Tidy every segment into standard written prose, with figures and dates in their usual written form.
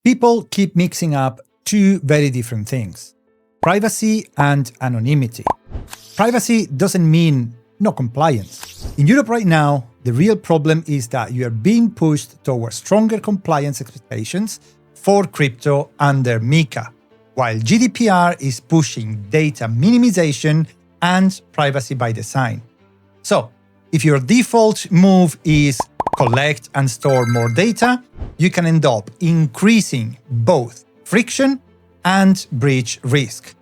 People keep mixing up two very different things: privacy and anonymity. Privacy doesn't mean no compliance. In Europe right now, the real problem is that you are being pushed towards stronger compliance expectations for crypto under MiCA, while GDPR is pushing data minimization and privacy by design. So, if your default move is collect and store more data, you can end up increasing both friction and breach risk.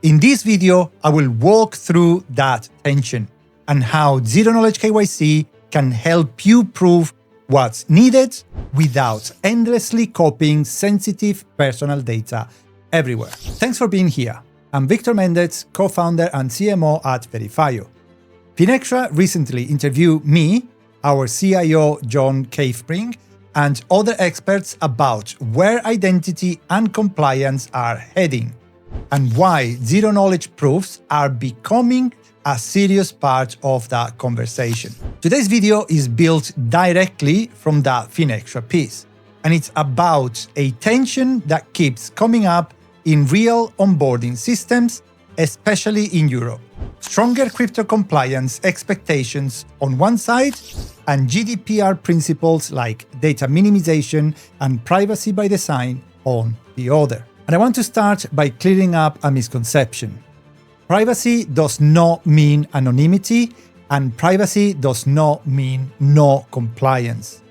In this video, I will walk through that tension and how zero-knowledge KYC can help you prove what's needed without endlessly copying sensitive personal data everywhere. Thanks for being here. I'm Victor Mendez, co-founder and CMO at Verifio. Finextra recently interviewed me, our CIO John Cavepring, and other experts about where identity and compliance are heading, and why zero-knowledge proofs are becoming a serious part of that conversation. Today's video is built directly from that Finextra piece, and it's about a tension that keeps coming up in real onboarding systems, especially in Europe. Stronger crypto compliance expectations on one side, and GDPR principles like data minimization and privacy by design on the other. And I want to start by clearing up a misconception. Privacy does not mean anonymity, and privacy does not mean no compliance.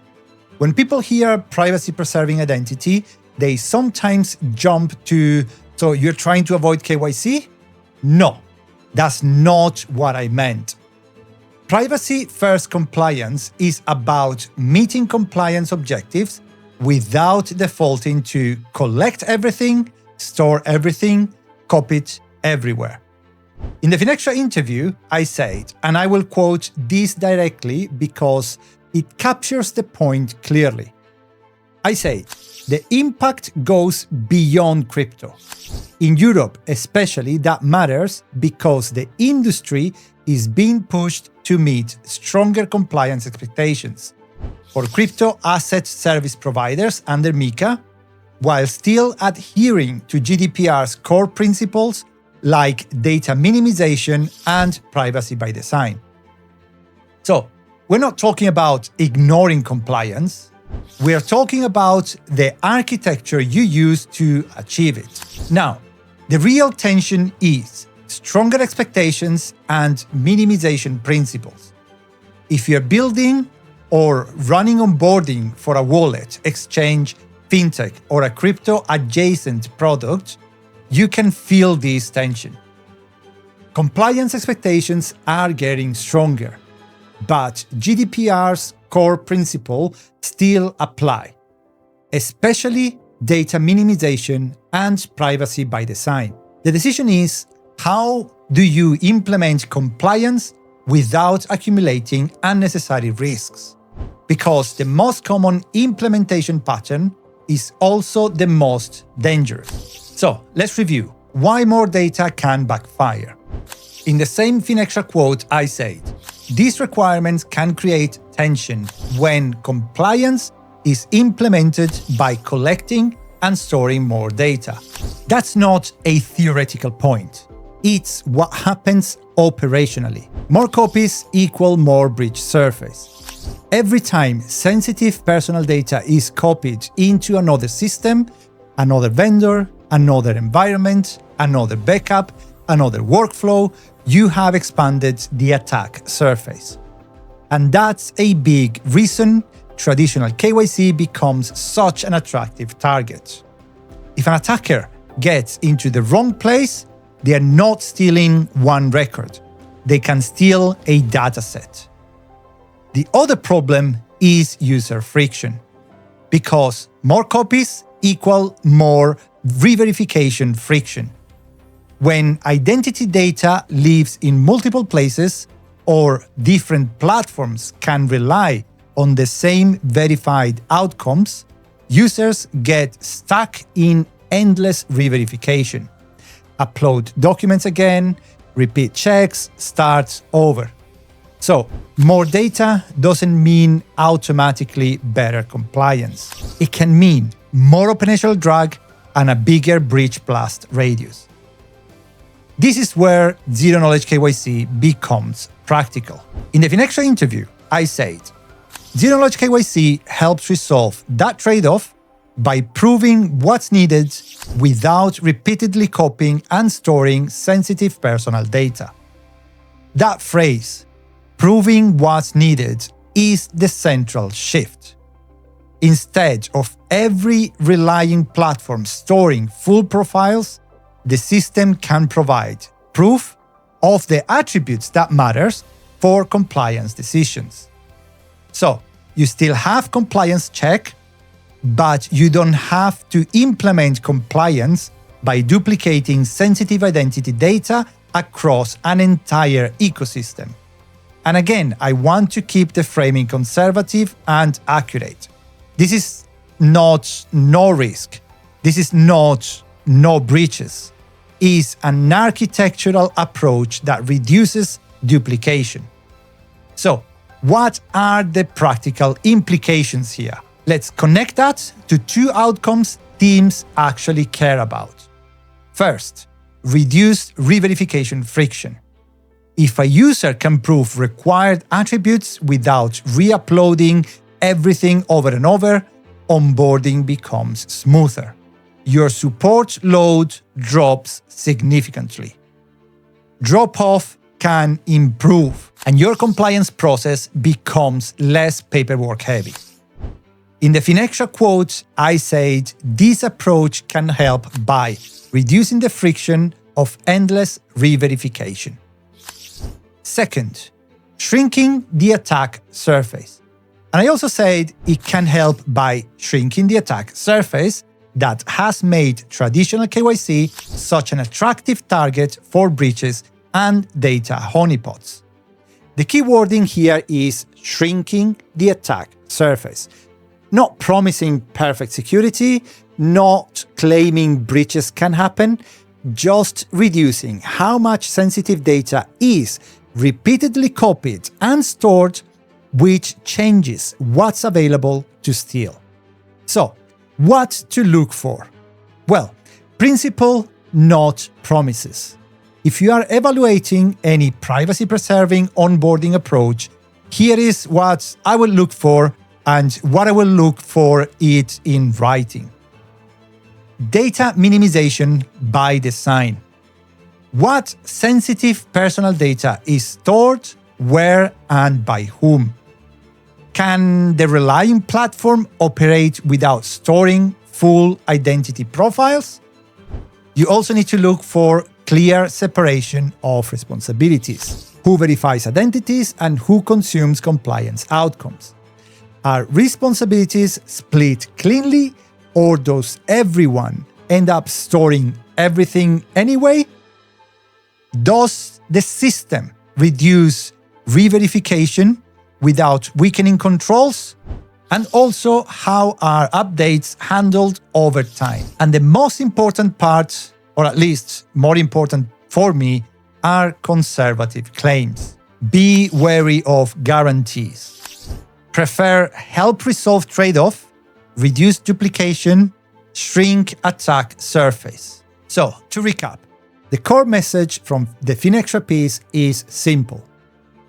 When people hear privacy-preserving identity, they sometimes jump to, so you're trying to avoid KYC? No, that's not what I meant. Privacy-first compliance is about meeting compliance objectives without defaulting to collect everything, store everything, copy it everywhere. In the Finextra interview, I said, and I will quote this directly because it captures the point clearly. I said, the impact goes beyond crypto. In Europe especially, that matters because the industry is being pushed to meet stronger compliance expectations for crypto asset service providers under MiCA, while still adhering to GDPR's core principles like data minimization and privacy by design. So, we're not talking about ignoring compliance. We're talking about the architecture you use to achieve it. Now, the real tension is stronger expectations and minimization principles. If you're building or running onboarding for a wallet, exchange, fintech, or a crypto-adjacent product, you can feel this tension. Compliance expectations are getting stronger, but GDPR's core principle still apply, especially data minimization and privacy by design. The decision is, how do you implement compliance without accumulating unnecessary risks? Because the most common implementation pattern is also the most dangerous. So let's review why more data can backfire. In the same Finextra quote, I said, these requirements can create tension when compliance is implemented by collecting and storing more data. That's not a theoretical point. It's what happens operationally. More copies equal more breach surface. Every time sensitive personal data is copied into another system, another vendor, another environment, another backup, another workflow, you have expanded the attack surface. And that's a big reason traditional KYC becomes such an attractive target. If an attacker gets into the wrong place, they are not stealing one record. They can steal a dataset. The other problem is user friction, because more copies equal more re-verification friction. When identity data lives in multiple places or different platforms can rely on the same verified outcomes, users get stuck in endless re-verification. Upload documents again, repeat checks, start over. So, more data doesn't mean automatically better compliance. It can mean more operational drag, and a bigger breach blast radius. This is where zero-knowledge KYC becomes practical. In the Finextra interview, I said, zero-knowledge KYC helps resolve that trade-off by proving what's needed without repeatedly copying and storing sensitive personal data. That phrase, proving what's needed, is the central shift. Instead of every relying platform storing full profiles, the system can provide proof of the attributes that matters for compliance decisions. So, you still have compliance check, but you don't have to implement compliance by duplicating sensitive identity data across an entire ecosystem. And again, I want to keep the framing conservative and accurate. This is not no risk. This is not no breaches. It's an architectural approach that reduces duplication. So, what are the practical implications here? Let's connect that to two outcomes teams actually care about. First, reduce re-verification friction. If a user can prove required attributes without re-uploading everything over and over, onboarding becomes smoother. Your support load drops significantly. Drop-off can improve, and your compliance process becomes less paperwork heavy. In the Finextra quote, I said this approach can help by reducing the friction of endless re-verification. Second, shrinking the attack surface. And I also said it can help by shrinking the attack surface that has made traditional KYC such an attractive target for breaches and data honeypots. The key wording here is shrinking the attack surface. Not promising perfect security, not claiming breaches can happen, just reducing how much sensitive data is repeatedly copied and stored, which changes what's available to steal. So, what to look for? Well, principle, not promises. If you are evaluating any privacy-preserving onboarding approach, here is what I will look for and what I will look for it in writing. Data minimization by design. What sensitive personal data is stored, where, and by whom? Can the relying platform operate without storing full identity profiles? You also need to look for clear separation of responsibilities. Who verifies identities and who consumes compliance outcomes? Are responsibilities split cleanly, or does everyone end up storing everything anyway? Does the system reduce re-verification without weakening controls? And also, how are updates handled over time? And the most important part, or at least more important for me, are conservative claims. Be wary of guarantees. Prefer help resolve trade-off, reduce duplication, shrink attack surface. So, to recap, the core message from the Finextra piece is simple.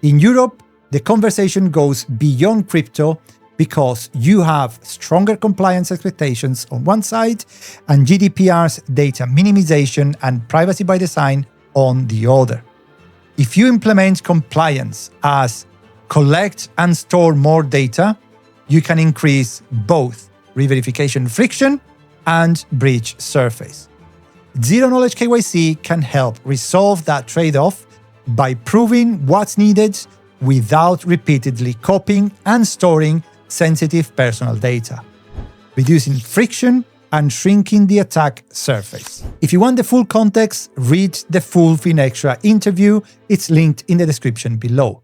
In Europe, the conversation goes beyond crypto because you have stronger compliance expectations on one side and GDPR's data minimization and privacy by design on the other. If you implement compliance as collect and store more data, you can increase both re-verification friction and breach surface. Zero-knowledge KYC can help resolve that trade-off by proving what's needed without repeatedly copying and storing sensitive personal data, reducing friction and shrinking the attack surface. If you want the full context, read the full Finextra interview. It's linked in the description below.